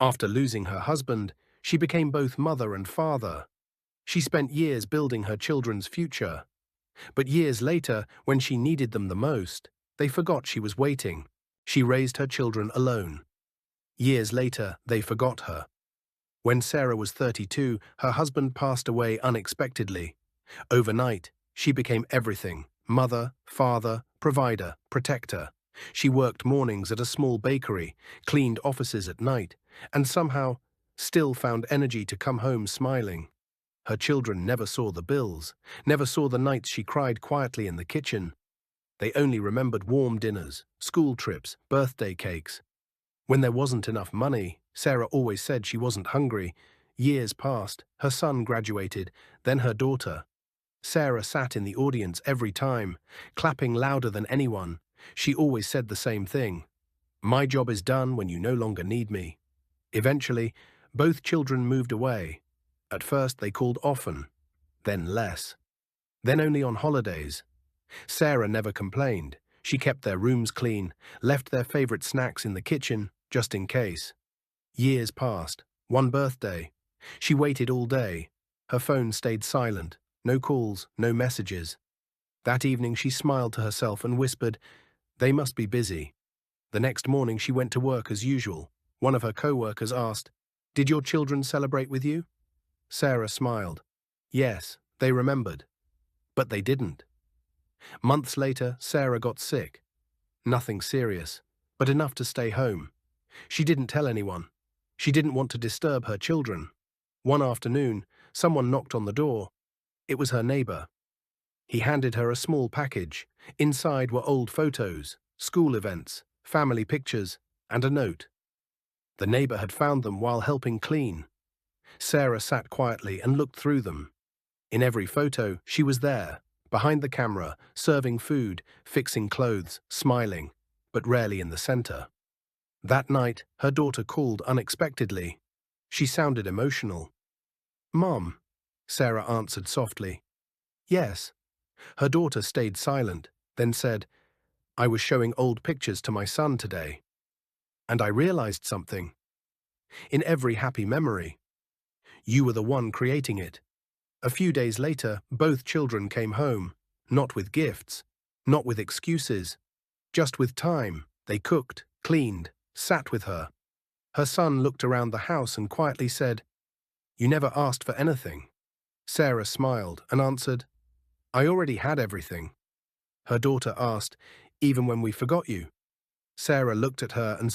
After losing her husband, she became both mother and father. She spent years building her children's future. But years later, when she needed them the most, they forgot she was waiting. She raised her children alone. Years later, they forgot her. When Sarah was 32, her husband passed away unexpectedly. Overnight, she became everything: mother, father, provider, protector. She worked mornings at a small bakery, cleaned offices at night, and somehow still found energy to come home smiling. Her children never saw the bills, never saw the nights she cried quietly in the kitchen. They only remembered warm dinners, school trips, birthday cakes. When there wasn't enough money, Sarah always said she wasn't hungry. Years passed, her son graduated, then her daughter. Sarah sat in the audience every time, clapping louder than anyone. She always said the same thing: "My job is done when you no longer need me." Eventually, both children moved away. At first they called often, then less, then only on holidays. Sarah never complained. She kept their rooms clean, left their favorite snacks in the kitchen, just in case. Years passed. One birthday. She waited all day. Her phone stayed silent. No calls, no messages. That evening she smiled to herself and whispered, "They must be busy." The next morning she went to work as usual. One of her co-workers asked, "Did your children celebrate with you?" Sarah smiled. Yes, they remembered. But they didn't. Months later, Sarah got sick. Nothing serious, but enough to stay home. She didn't tell anyone. She didn't want to disturb her children. One afternoon, someone knocked on the door. It was her neighbor. He handed her a small package. Inside were old photos, school events, family pictures, and a note. The neighbor had found them while helping clean. Sarah sat quietly and looked through them. In every photo, she was there, behind the camera, serving food, fixing clothes, smiling, but rarely in the center. That night, her daughter called unexpectedly. She sounded emotional. "Mom," Sarah answered softly. "Yes." Her daughter stayed silent, then said, "I was showing old pictures to my son today, and I realized something. In every happy memory, you were the one creating it." A few days later, both children came home, not with gifts, not with excuses, just with time. They cooked, cleaned, sat with her. Her son looked around the house and quietly said, "You never asked for anything." Sarah smiled and answered, "I already had everything." Her daughter asked, "Even when we forgot you?" Sarah looked at her and